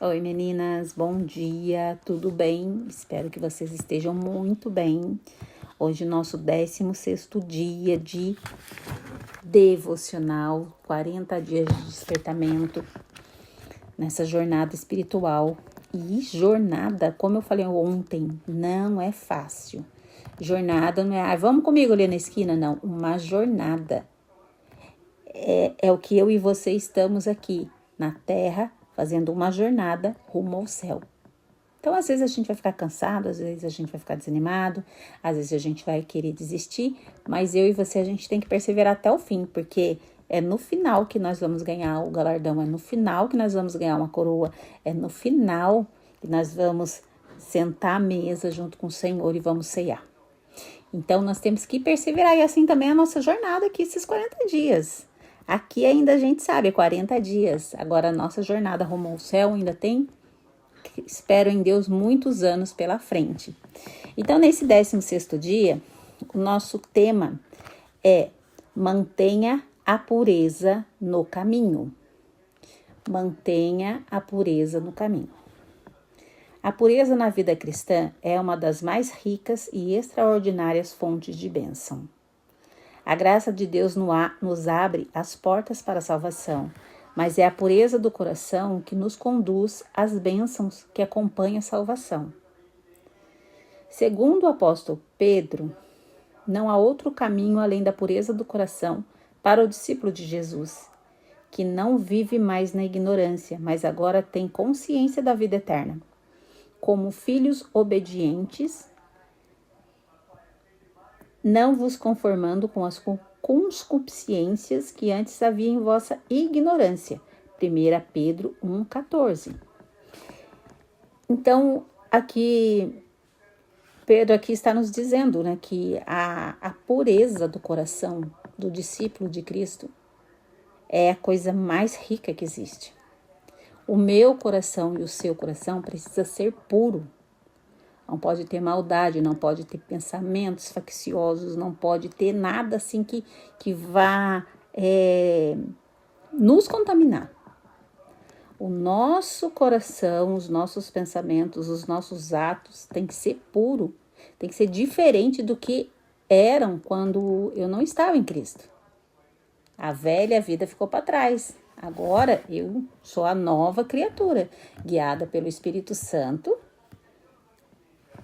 Oi meninas, bom dia, tudo bem? Espero que vocês estejam muito bem. Hoje nosso 16º dia de devocional, 40 dias de despertamento nessa jornada espiritual. E jornada, como eu falei ontem, não é fácil. Jornada não é, vamos comigo ali na esquina, não. Uma jornada. É o que eu e você estamos aqui na Terra, fazendo uma jornada rumo ao céu. Então, às vezes a gente vai ficar cansado, às vezes a gente vai ficar desanimado, às vezes a gente vai querer desistir, mas eu e você, a gente tem que perseverar até o fim, porque é no final que nós vamos ganhar o galardão, é no final que nós vamos ganhar uma coroa, é no final que nós vamos sentar à mesa junto com o Senhor e vamos ceiar. Então, nós temos que perseverar, e assim também a nossa jornada aqui, esses 40 dias. Aqui ainda a gente sabe, é 40 dias. Agora, a nossa jornada rumo ao céu ainda tem, espero em Deus, muitos anos pela frente. Então, nesse 16º dia, o nosso tema é mantenha a pureza no caminho. Mantenha a pureza no caminho. A pureza na vida cristã é uma das mais ricas e extraordinárias fontes de bênção. A graça de Deus nos abre as portas para a salvação, mas é a pureza do coração que nos conduz às bênçãos que acompanham a salvação. Segundo o apóstolo Pedro, não há outro caminho além da pureza do coração para o discípulo de Jesus, que não vive mais na ignorância, mas agora tem consciência da vida eterna. Como filhos obedientes, não vos conformando com as concupiscências que antes havia em vossa ignorância. 1 Pedro 1,14. Então, Pedro aqui está nos dizendo, né, que a pureza do coração do discípulo de Cristo é a coisa mais rica que existe. O meu coração e o seu coração precisa ser puro. Não pode ter maldade, não pode ter pensamentos facciosos, não pode ter nada assim que vá nos contaminar. O nosso coração, os nossos pensamentos, os nossos atos tem que ser puro, tem que ser diferente do que eram quando eu não estava em Cristo. A velha vida ficou para trás. Agora eu sou a nova criatura, guiada pelo Espírito Santo.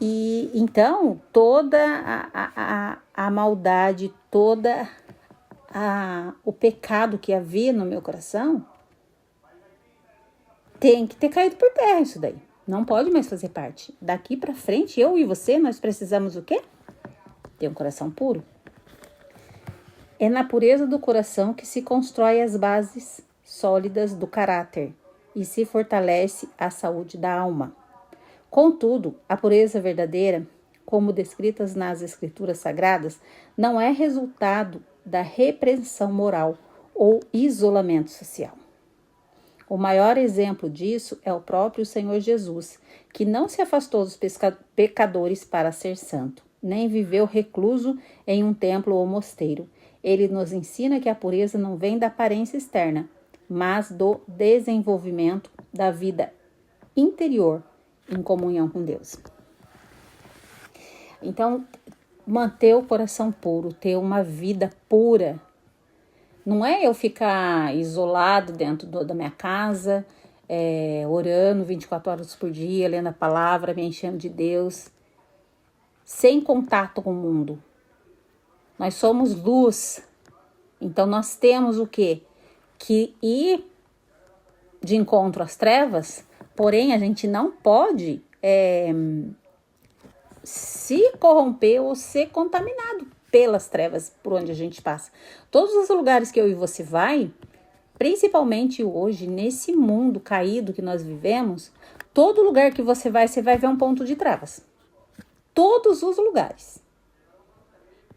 E então toda a maldade, toda o pecado que havia no meu coração tem que ter caído por terra isso daí. Não pode mais fazer parte. Daqui para frente, eu e você, nós precisamos o quê? Ter um coração puro. É na pureza do coração que se constrói as bases sólidas do caráter e se fortalece a saúde da alma. Contudo, a pureza verdadeira, como descritas nas Escrituras Sagradas, não é resultado da repressão moral ou isolamento social. O maior exemplo disso é o próprio Senhor Jesus, que não se afastou dos pecadores para ser santo, nem viveu recluso em um templo ou mosteiro. Ele nos ensina que a pureza não vem da aparência externa, mas do desenvolvimento da vida interior em comunhão com Deus. Então, manter o coração puro, ter uma vida pura, não é eu ficar isolado dentro da minha casa, orando 24 horas por dia, lendo a palavra, me enchendo de Deus, sem contato com o mundo. Nós somos luz, então nós temos o quê? Que ir de encontro às trevas. Porém, a gente não pode se corromper ou ser contaminado pelas trevas por onde a gente passa. Todos os lugares que eu e você vai, principalmente hoje, nesse mundo caído que nós vivemos, todo lugar que você vai ver um ponto de trevas. Todos os lugares.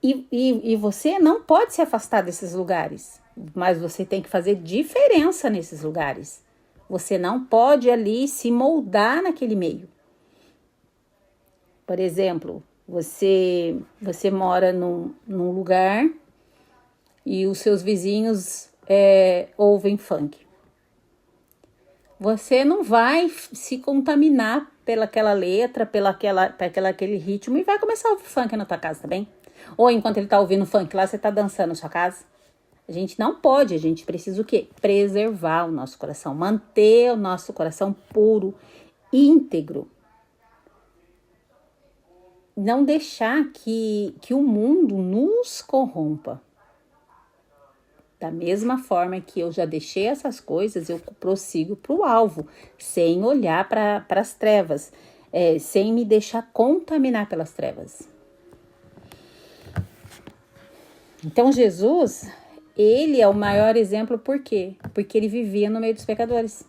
E você não pode se afastar desses lugares, mas você tem que fazer diferença nesses lugares. Você não pode ali se moldar naquele meio. Por exemplo, você mora num lugar e os seus vizinhos ouvem funk. Você não vai se contaminar pelaquela letra, aquele ritmo e vai começar a ouvir funk na tua casa também. Ou enquanto ele tá ouvindo funk lá, você tá dançando na sua casa. A gente não pode, a gente precisa o quê? Preservar o nosso coração, manter o nosso coração puro, íntegro. Não deixar que o mundo nos corrompa. Da mesma forma que eu já deixei essas coisas, eu prossigo para o alvo, sem olhar para as trevas, sem me deixar contaminar pelas trevas. Então, Jesus, ele é o maior exemplo, por quê? Porque ele vivia no meio dos pecadores.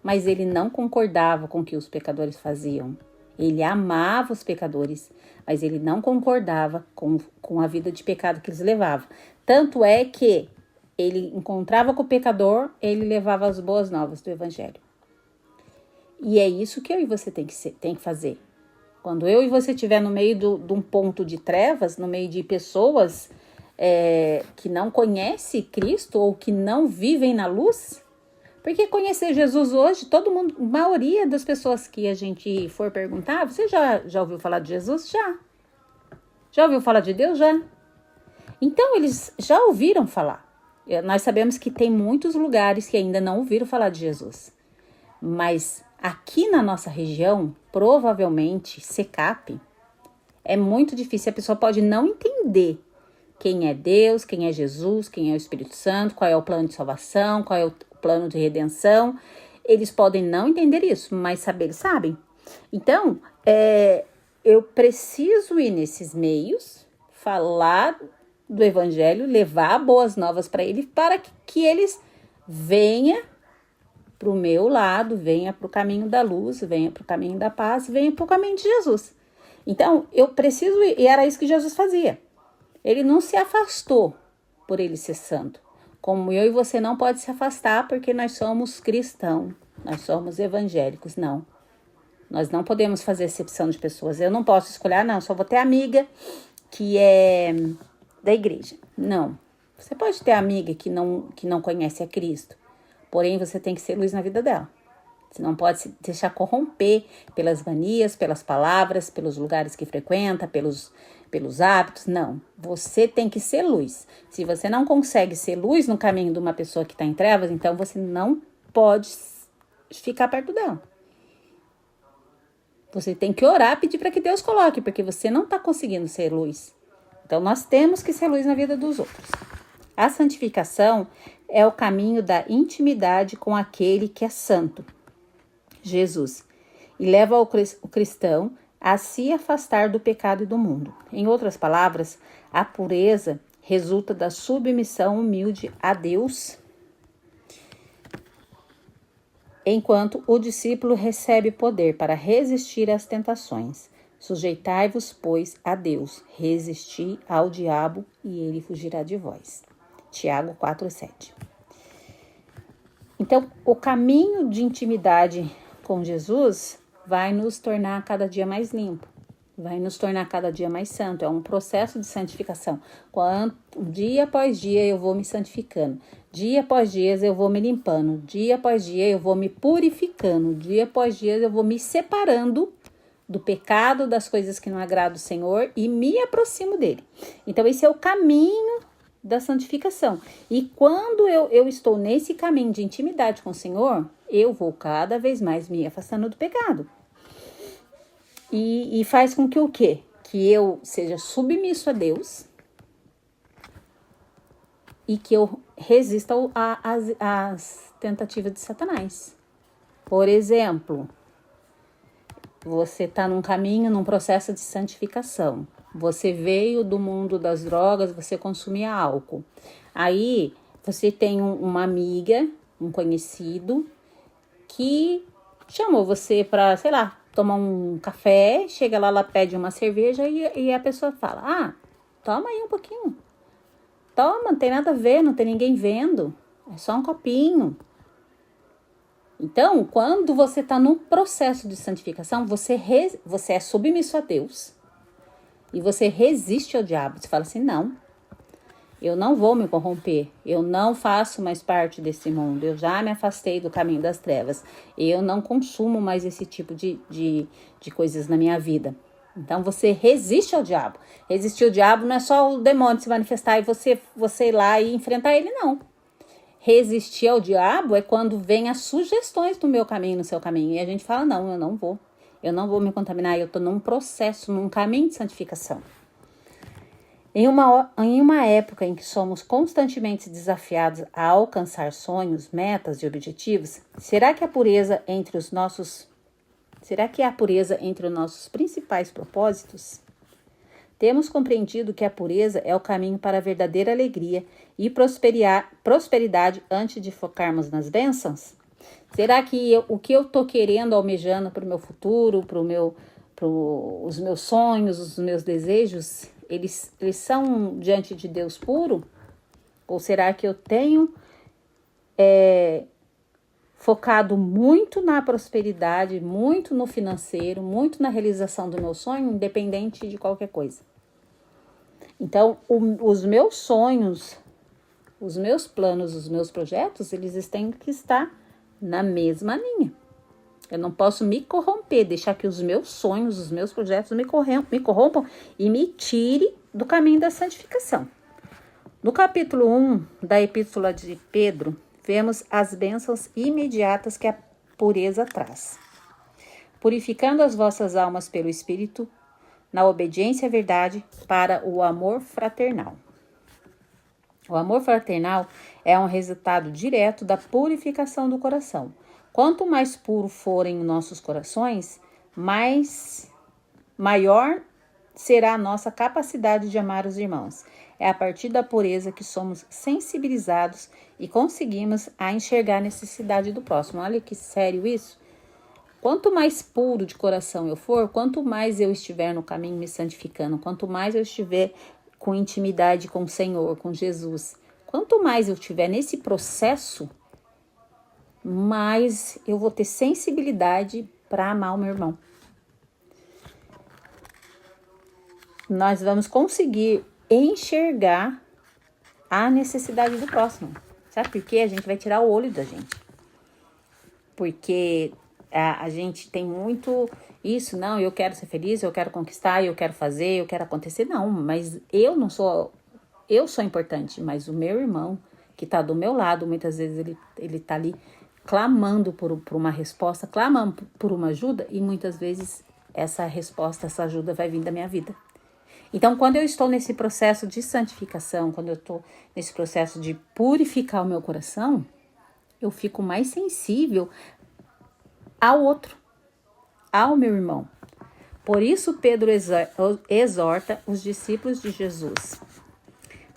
Mas ele não concordava com o que os pecadores faziam. Ele amava os pecadores, mas ele não concordava com a vida de pecado que eles levavam. Tanto é que ele encontrava com o pecador, ele levava as boas novas do evangelho. E é isso que eu e você tem que fazer. Quando eu e você estiver no meio de um ponto de trevas, no meio de pessoas que não conhecem Cristo ou que não vivem na luz, porque conhecer Jesus hoje, todo mundo, a maioria das pessoas que a gente for perguntar, você já ouviu falar de Jesus? Já. Já ouviu falar de Deus? Já. Então, eles já ouviram falar. Nós sabemos que tem muitos lugares que ainda não ouviram falar de Jesus. Mas aqui na nossa região, provavelmente, Secap, é muito difícil. A pessoa pode não entender quem é Deus, quem é Jesus, quem é o Espírito Santo, qual é o plano de salvação, qual é o plano de redenção. Eles podem não entender isso, mas saber, eles sabem. Então, eu preciso ir nesses meios, falar do evangelho, levar boas novas para eles, para que eles venham para o meu lado, venham para o caminho da luz, venham para o caminho da paz, venham para o caminho de Jesus. Então, eu preciso ir, e era isso que Jesus fazia. Ele não se afastou por ele ser santo. Como eu e você não pode se afastar porque nós somos cristãos, nós somos evangélicos, não. Nós não podemos fazer exceção de pessoas. Eu não posso escolher, não, só vou ter amiga que é da igreja. Não. Você pode ter amiga que não conhece a Cristo, porém você tem que ser luz na vida dela. Você não pode se deixar corromper pelas manias, pelas palavras, pelos lugares que frequenta, pelos hábitos. Não. Você tem que ser luz. Se você não consegue ser luz no caminho de uma pessoa que está em trevas, então você não pode ficar perto dela. Você tem que orar, pedir para que Deus coloque, porque você não está conseguindo ser luz. Então, nós temos que ser luz na vida dos outros. A santificação é o caminho da intimidade com aquele que é santo, Jesus, e leva o cristão a se afastar do pecado e do mundo. Em outras palavras, a pureza resulta da submissão humilde a Deus, enquanto o discípulo recebe poder para resistir às tentações. Sujeitai-vos, pois, a Deus, resisti ao diabo e ele fugirá de vós. Tiago 4:7. Então, o caminho de intimidade com Jesus vai nos tornar cada dia mais limpo, vai nos tornar cada dia mais santo. É um processo de santificação. Dia após dia eu vou me santificando, dia após dia eu vou me limpando, dia após dia eu vou me purificando, dia após dia eu vou me separando do pecado, das coisas que não agradam o Senhor e me aproximo dele. Então, esse é o caminho da santificação. E quando eu estou nesse caminho de intimidade com o Senhor, eu vou cada vez mais me afastando do pecado. E faz com que o quê? Que eu seja submisso a Deus e que eu resista às tentativas de Satanás. Por exemplo, você está num caminho, num processo de santificação. Você veio do mundo das drogas, você consumia álcool. Aí você tem uma amiga, um conhecido, que chamou você para, sei lá, tomar um café. Chega lá, ela pede uma cerveja e a pessoa fala: toma aí um pouquinho. Toma, não tem nada a ver, não tem ninguém vendo. É só um copinho. Então, quando você está no processo de santificação, você é submisso a Deus e você resiste ao diabo. Você fala assim: não, Eu não vou me corromper. Eu não faço mais parte desse mundo. Eu já me afastei do caminho das trevas. Eu não consumo mais esse tipo de coisas na minha vida. Então, você resiste ao diabo. Resistir ao diabo não é só o demônio se manifestar e você ir lá e enfrentar ele, não. Resistir ao diabo é quando vem as sugestões do meu caminho, no seu caminho. E a gente fala, não, eu não vou. Eu não vou me contaminar. Eu estou num processo, num caminho de santificação. Em uma época em que somos constantemente desafiados a alcançar sonhos, metas e objetivos, será que há pureza entre os nossos principais propósitos? Temos compreendido que a pureza é o caminho para a verdadeira alegria e prosperidade antes de focarmos nas bênçãos? Será que o que eu estou querendo, almejando para o meu futuro, os meus sonhos, os meus desejos, eles são diante de Deus puro? Ou será que eu tenho focado muito na prosperidade, muito no financeiro, muito na realização do meu sonho, independente de qualquer coisa? Então, os meus sonhos, os meus planos, os meus projetos, eles têm que estar na mesma linha. Eu não posso me corromper, deixar que os meus sonhos, os meus projetos me corrompam e me tire do caminho da santificação. No capítulo 1 da Epístola de Pedro, vemos as bênçãos imediatas que a pureza traz. Purificando as vossas almas pelo Espírito, na obediência à verdade, para o amor fraternal. O amor fraternal é um resultado direto da purificação do coração. Quanto mais puro forem nossos corações, maior será a nossa capacidade de amar os irmãos. É a partir da pureza que somos sensibilizados e conseguimos a enxergar a necessidade do próximo. Olha que sério isso. Quanto mais puro de coração eu for, quanto mais eu estiver no caminho me santificando, quanto mais eu estiver com intimidade com o Senhor, com Jesus, quanto mais eu estiver nesse processo, mais eu vou ter sensibilidade para amar o meu irmão. Nós vamos conseguir enxergar a necessidade do próximo. Sabe por quê? A gente vai tirar o olho da gente. Porque a gente tem muito isso, não, eu quero ser feliz, eu quero conquistar, eu quero fazer, eu quero acontecer. Não, mas eu sou importante, mas o meu irmão que está do meu lado, muitas vezes ele está ali clamando por uma resposta, clamando por uma ajuda, e muitas vezes essa resposta, essa ajuda vai vir da minha vida. Então, quando eu estou nesse processo de santificação, quando eu estou nesse processo de purificar o meu coração, eu fico mais sensível ao outro, ao meu irmão. Por isso, Pedro exorta os discípulos de Jesus.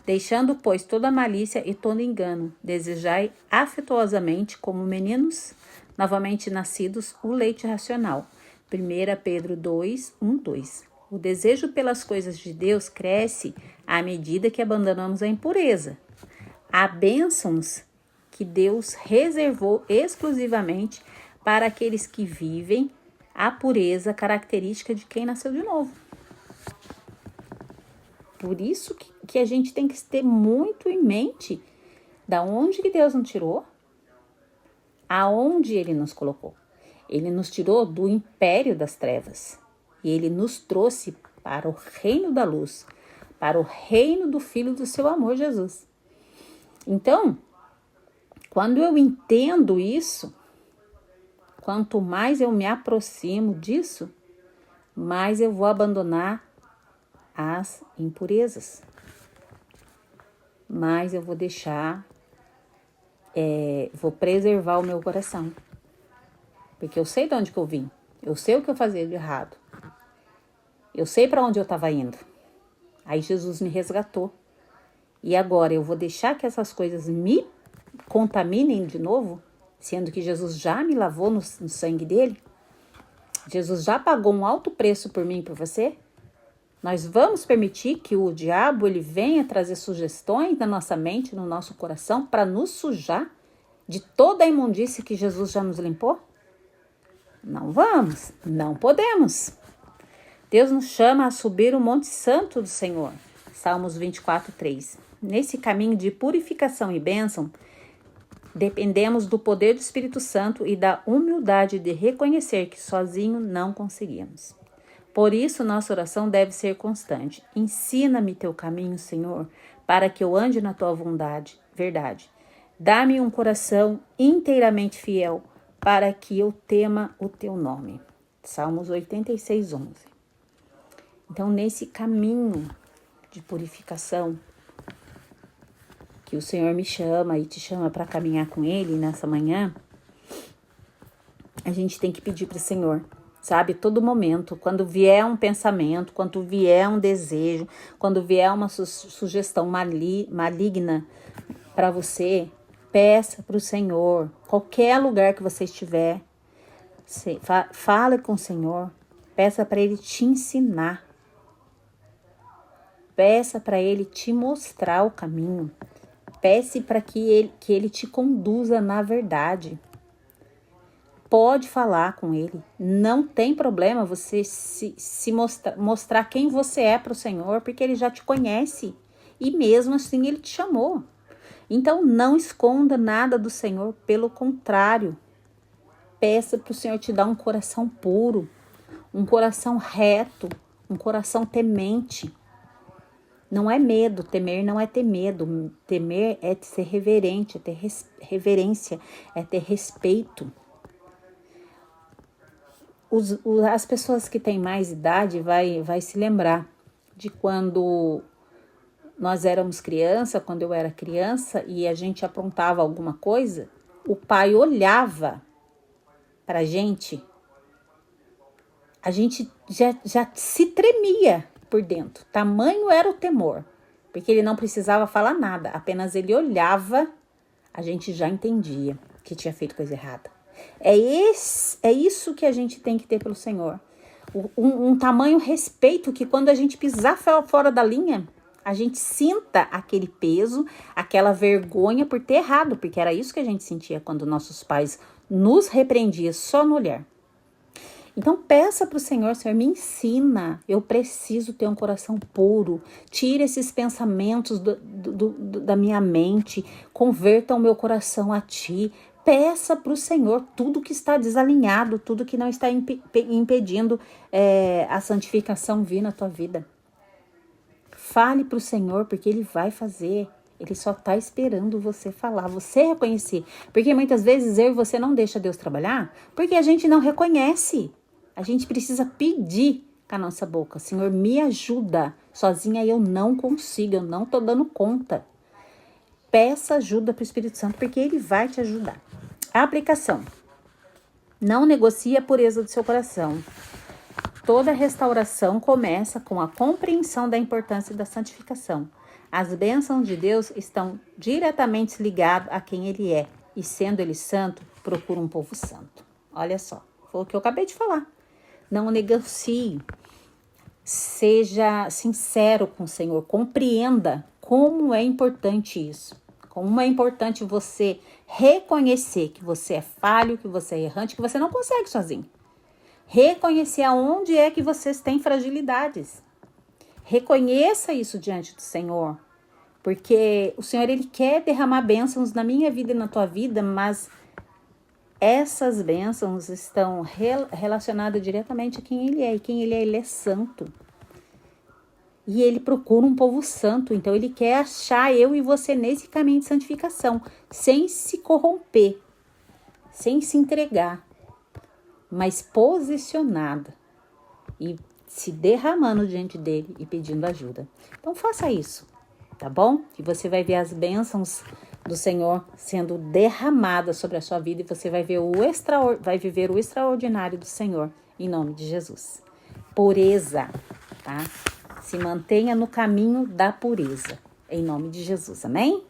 Deixando, pois, toda malícia e todo engano, desejai afetuosamente, como meninos novamente nascidos, o leite racional. 1 Pedro 2, 1, 2. O desejo pelas coisas de Deus cresce à medida que abandonamos a impureza. Há bênçãos que Deus reservou exclusivamente para aqueles que vivem a pureza característica de quem nasceu de novo. Por isso que a gente tem que ter muito em mente da onde que Deus nos tirou, aonde Ele nos colocou. Ele nos tirou do império das trevas e Ele nos trouxe para o reino da luz, para o reino do Filho do seu amor, Jesus. Então, quando eu entendo isso, quanto mais eu me aproximo disso, mais eu vou abandonar as impurezas. Mais eu vou deixar, vou preservar o meu coração. Porque eu sei de onde que eu vim. Eu sei o que eu fazia de errado. Eu sei para onde eu estava indo. Aí Jesus me resgatou. E agora eu vou deixar que essas coisas me contaminem de novo? Sendo que Jesus já me lavou no sangue dele? Jesus já pagou um alto preço por mim e por você? Nós vamos permitir que o diabo ele venha trazer sugestões na nossa mente, no nosso coração, para nos sujar de toda a imundície que Jesus já nos limpou? Não vamos, não podemos. Deus nos chama a subir o Monte Santo do Senhor. Salmos 24, 3. nesse caminho de purificação e bênção, dependemos do poder do Espírito Santo e da humildade de reconhecer que sozinho não conseguimos. Por isso, nossa oração deve ser constante. Ensina-me teu caminho, Senhor, para que eu ande na tua verdade. Dá-me um coração inteiramente fiel, para que eu tema o teu nome. Salmos 86, 11. Então, nesse caminho de purificação, que o Senhor me chama e te chama para caminhar com Ele nessa manhã, a gente tem que pedir para o Senhor, sabe? Todo momento, quando vier um pensamento, quando vier um desejo, quando vier uma sugestão maligna para você, peça para o Senhor, qualquer lugar que você estiver, fale com o Senhor, peça para Ele te ensinar, peça para Ele te mostrar o caminho, peça para que ele te conduza na verdade. Pode falar com Ele, não tem problema você se mostrar quem você é para o Senhor, porque Ele já te conhece e mesmo assim Ele te chamou. Então não esconda nada do Senhor, pelo contrário, peça para o Senhor te dar um coração puro, um coração reto, um coração temente. Não é medo, temer não é ter medo, temer é ser reverente, é ter reverência, é ter respeito. As pessoas que têm mais idade vai se lembrar de quando nós éramos criança, quando eu era criança e a gente aprontava alguma coisa, o pai olhava para a gente já se tremia por dentro. Tamanho era o temor, porque ele não precisava falar nada, apenas ele olhava, a gente já entendia que tinha feito coisa errada. É isso que a gente tem que ter pelo Senhor. Um tamanho respeito que quando a gente pisar fora da linha, a gente sinta aquele peso, aquela vergonha por ter errado, porque era isso que a gente sentia quando nossos pais nos repreendiam só no olhar. Então peça para o Senhor, Senhor, me ensina, eu preciso ter um coração puro, tira esses pensamentos da minha mente, converta o meu coração a Ti. Peça para o Senhor tudo que está desalinhado, tudo que não está impedindo a santificação vir na tua vida. Fale para o Senhor, porque Ele vai fazer. Ele só está esperando você falar, você reconhecer. Porque muitas vezes eu e você não deixa Deus trabalhar, porque a gente não reconhece. A gente precisa pedir com a nossa boca. Senhor, me ajuda. Sozinha eu não consigo, eu não estou dando conta. Peça ajuda para o Espírito Santo, porque Ele vai te ajudar. A aplicação. Não negocie a pureza do seu coração. Toda restauração começa com a compreensão da importância da santificação. As bênçãos de Deus estão diretamente ligadas a quem Ele é. E sendo Ele santo, procura um povo santo. Olha só, foi o que eu acabei de falar. Não negocie. Seja sincero com o Senhor. Compreenda como é importante isso. Como é importante você reconhecer que você é falho, que você é errante, que você não consegue sozinho. Reconhecer aonde é que vocês têm fragilidades. Reconheça isso diante do Senhor. Porque o Senhor, Ele quer derramar bênçãos na minha vida e na tua vida, mas essas bênçãos estão relacionadas diretamente a quem Ele é. E quem Ele é santo. E Ele procura um povo santo. Então, Ele quer achar eu e você nesse caminho de santificação. Sem se corromper. Sem se entregar. Mas posicionada. E se derramando diante dEle e pedindo ajuda. Então, faça isso. Tá bom? E você vai ver as bênçãos do Senhor sendo derramadas sobre a sua vida. E você vai ver vai viver o extraordinário do Senhor. Em nome de Jesus. Pureza. Tá? Se mantenha no caminho da pureza. Em nome de Jesus. Amém?